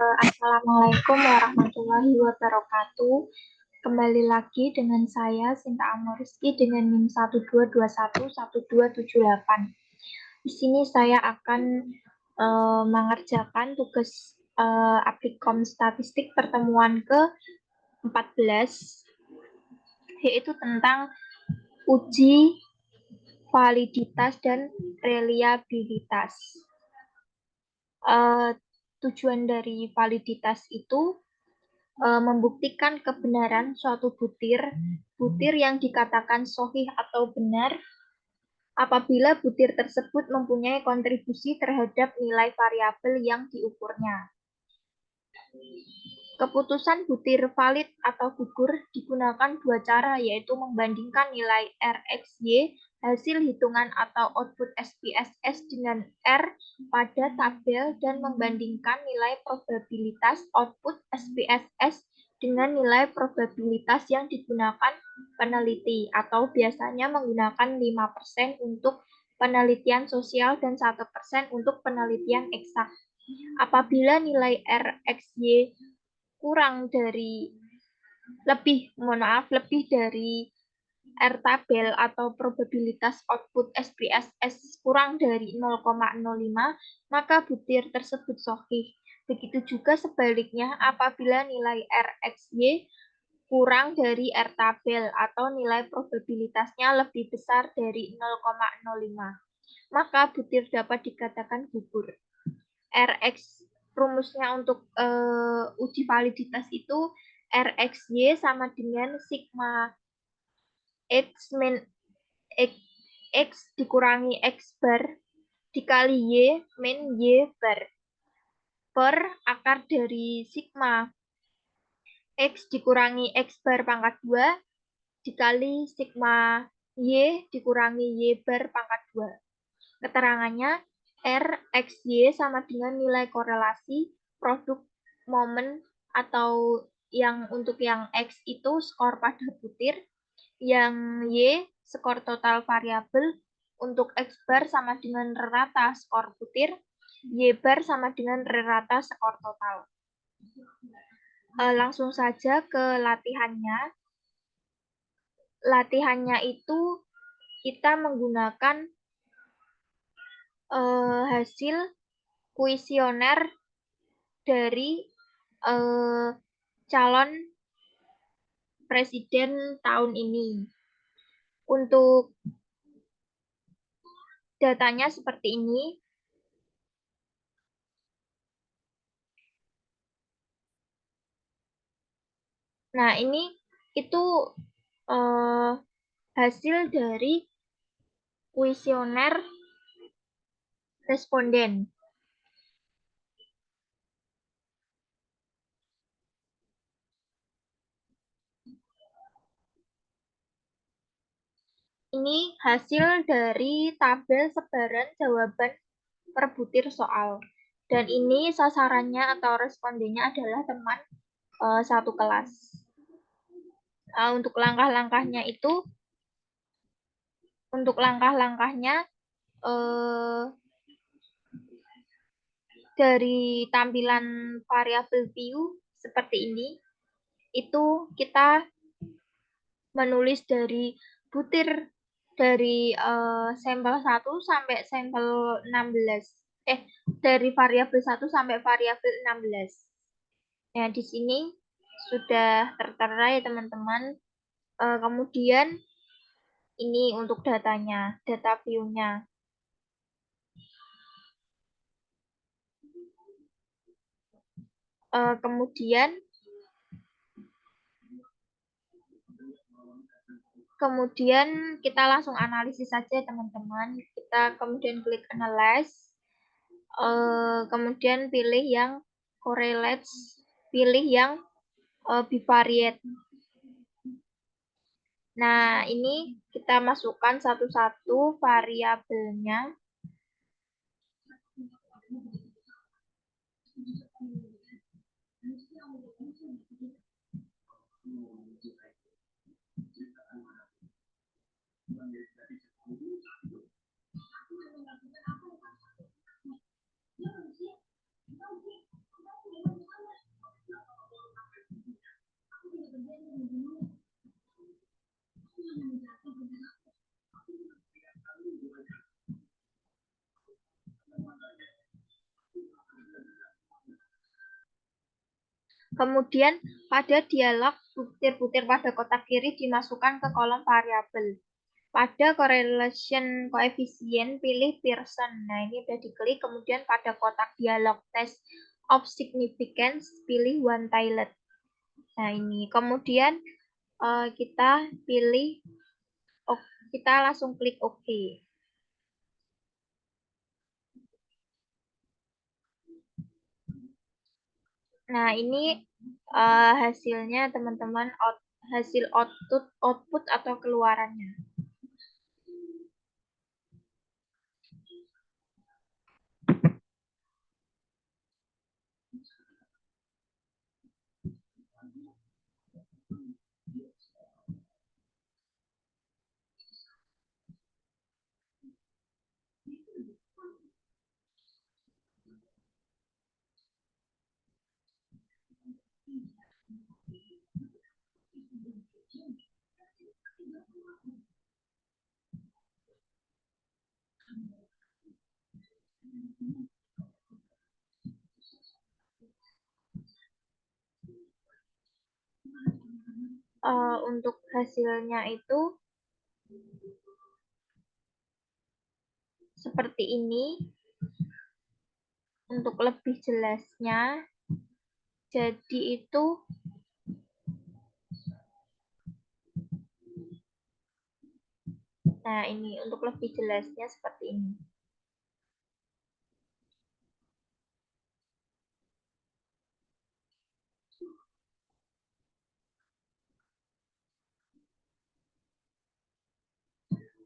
Assalamualaikum warahmatullahi wabarakatuh. Kembali lagi dengan saya Sinta Amoriski dengan NIM 122112778. Di sini saya akan mengerjakan tugas Applikom Statistik pertemuan ke-14, yaitu tentang uji validitas dan reliabilitas. Tujuan dari validitas itu membuktikan kebenaran suatu butir yang dikatakan sahih atau benar apabila butir tersebut mempunyai kontribusi terhadap nilai variabel yang diukurnya. Keputusan butir valid atau gugur digunakan dua cara, yaitu membandingkan nilai RxY hasil hitungan atau output SPSS dengan R pada tabel dan membandingkan nilai probabilitas output SPSS dengan nilai probabilitas yang digunakan peneliti, atau biasanya menggunakan 5% untuk penelitian sosial dan 1% untuk penelitian eksak. Apabila nilai RxY lebih dari R tabel atau probabilitas output SPSS kurang dari 0,05, maka butir tersebut sahih. Begitu juga sebaliknya, apabila nilai RxY kurang dari R tabel atau nilai probabilitasnya lebih besar dari 0,05, maka butir dapat dikatakan gugur. Rumusnya untuk uji validitas itu RxY sama dengan sigma X min X dikurangi X bar dikali Y min Y bar per akar dari sigma X dikurangi X bar pangkat 2 dikali sigma Y dikurangi Y bar pangkat 2. Keterangannya RxY sama dengan nilai korelasi produk momen, atau yang untuk yang X itu skor pada butir, yang Y skor total variabel, untuk X bar sama dengan rata skor butir, Y bar sama dengan rata skor total. Langsung saja ke latihannya. Latihannya itu kita menggunakan hasil kuesioner dari calon presiden tahun ini. Untuk datanya seperti ini. Nah, ini itu hasil dari kuesioner responden. Ini hasil dari tabel sebaran jawaban per butir soal. Dan ini sasarannya atau respondennya adalah teman satu kelas. Untuk langkah-langkahnya dari tampilan variabel view seperti ini, itu kita menulis dari butir dari sampel 1 sampai sampel 16. Dari variabel 1 sampai variabel 16. Nah, di sini sudah tertera ya teman-teman. Kemudian ini untuk datanya, data view-nya. Kemudian kita langsung analisis saja teman-teman. Kita kemudian klik analyze, kemudian pilih yang correlates, pilih yang bivariate. Nah, ini kita masukkan satu-satu variabelnya. Kemudian pada dialog, butir-butir pada kotak kiri dimasukkan ke kolom variabel. Pada correlation coefficient, pilih Pearson. Nah, ini udah diklik. Kemudian pada kotak dialog test of significance, pilih one-tiled. Nah, ini. Kemudian kita pilih, kita langsung klik OK. Nah, ini hasilnya teman-teman, hasil output atau keluarannya. Untuk hasilnya itu seperti ini. Untuk lebih jelasnya, jadi itu nah ini untuk lebih jelasnya seperti ini.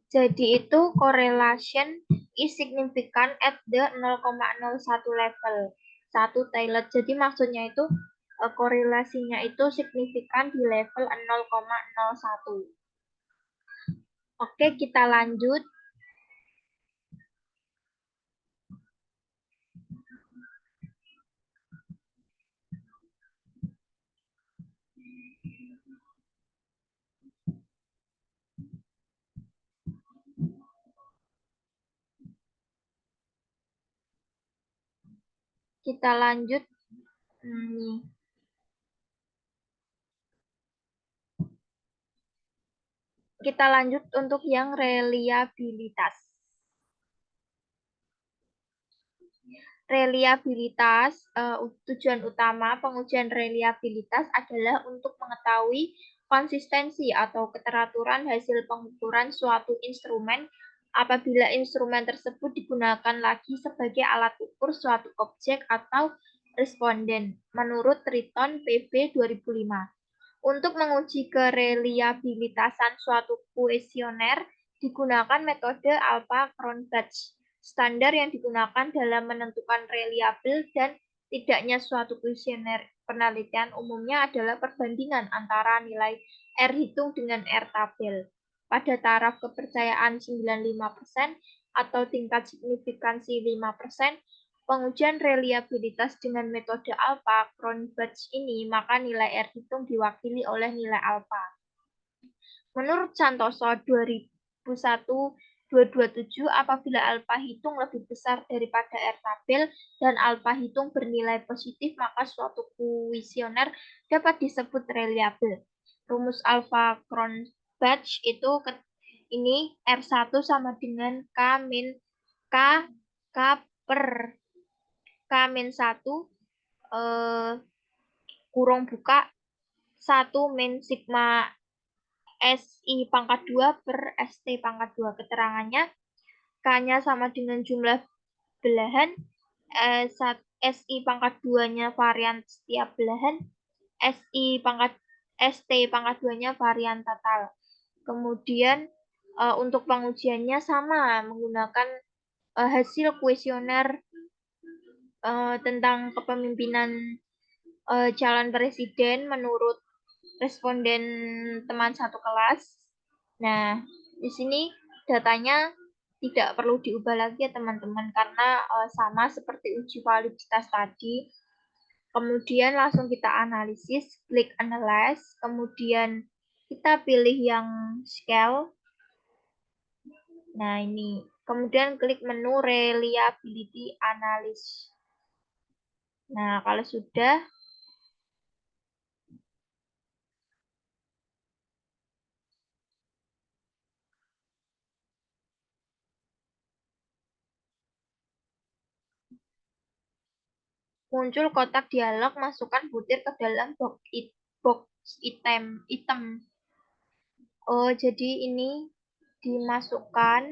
Jadi itu correlation is significant at the 0,01 level. Satu Taylor. Jadi maksudnya itu korelasinya itu signifikan di level 0,01. Oke, kita lanjut. Kita lanjut. Kita lanjut untuk yang reliabilitas. Reliabilitas, tujuan utama pengujian reliabilitas adalah untuk mengetahui konsistensi atau keteraturan hasil pengukuran suatu instrumen apabila instrumen tersebut digunakan lagi sebagai alat ukur suatu objek atau responden menurut Triton PB 2005. Untuk menguji kereliabilitasan suatu kuesioner digunakan metode Alpha-Cronbach. Standar yang digunakan dalam menentukan reliabel dan tidaknya suatu kuesioner penelitian umumnya adalah perbandingan antara nilai R hitung dengan R tabel. Pada taraf kepercayaan 95% atau tingkat signifikansi 5%, pengujian reliabilitas dengan metode alpha Cronbach ini, maka nilai R hitung diwakili oleh nilai alpha. Menurut Santoso 2001-227, apabila alpha hitung lebih besar daripada R tabel dan alpha hitung bernilai positif, maka suatu kuesioner dapat disebut reliabel. Rumus alpha Cronbach itu ini R1 sama dengan K per K-1 kurung buka 1 min sigma SI pangkat 2 per ST pangkat 2. Keterangannya, K-nya sama dengan jumlah belahan, SI pangkat 2-nya varian setiap belahan, ST pangkat 2-nya varian total. Kemudian untuk pengujiannya sama, menggunakan hasil kuesioner tentang kepemimpinan calon presiden menurut responden teman satu kelas. Nah, di sini datanya tidak perlu diubah lagi ya teman-teman, karena sama seperti uji validitas tadi. Kemudian langsung kita analisis, klik analyze, kemudian kita pilih yang scale. Nah, ini. Kemudian klik menu reliability analysis. Nah, kalau sudah, Muncul kotak dialog, masukkan butir ke dalam box item. Oh, jadi ini dimasukkan.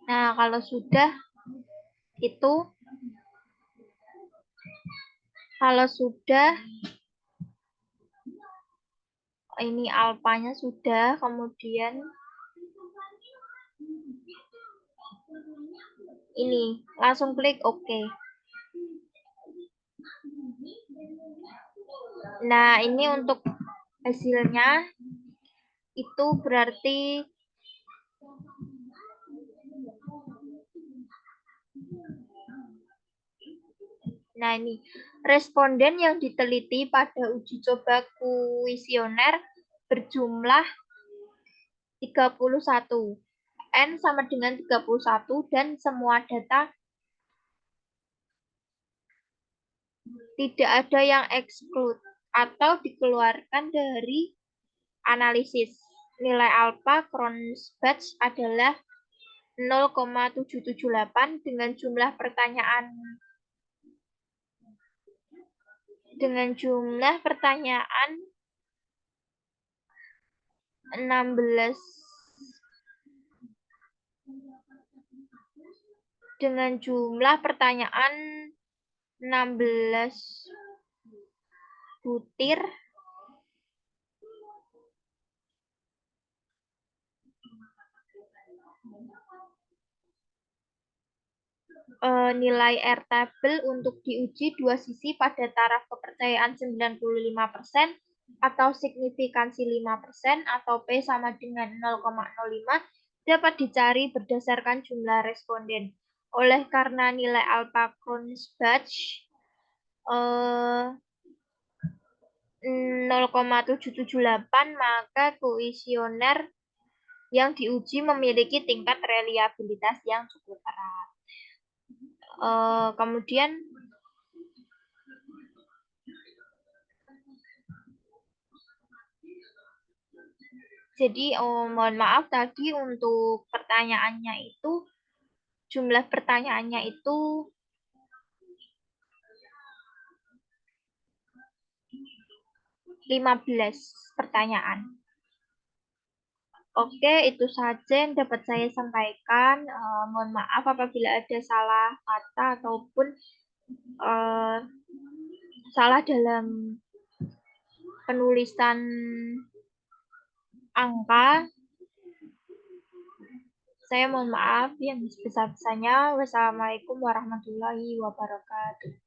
Nah, kalau sudah itu, ini alpanya sudah, kemudian ini langsung klik OK. Nah, ini untuk hasilnya itu berarti nah ini responden yang diteliti pada uji coba kuesioner berjumlah 31. N sama dengan 31 dan semua data tidak ada yang exclude atau dikeluarkan dari analisis. Nilai alpha Cronbach adalah 0,778 dengan jumlah pertanyaan 16 dengan jumlah pertanyaan 16 butir nilai Airtable untuk diuji dua sisi pada taraf kepercayaan 95% atau signifikansi 5% atau P sama dengan 0,05 dapat dicari berdasarkan jumlah responden. Oleh karena nilai alpha Cronbach 0,778, maka kuesioner yang diuji memiliki tingkat reliabilitas yang cukup erat. Kemudian jadi mohon maaf tadi untuk pertanyaannya itu jumlah pertanyaannya itu 15 pertanyaan. Oke, itu saja yang dapat saya sampaikan. Mohon maaf apabila ada salah kata ataupun salah dalam penulisan angka. Saya mohon maaf yang sebesar-besarnya. Wassalamualaikum warahmatullahi wabarakatuh.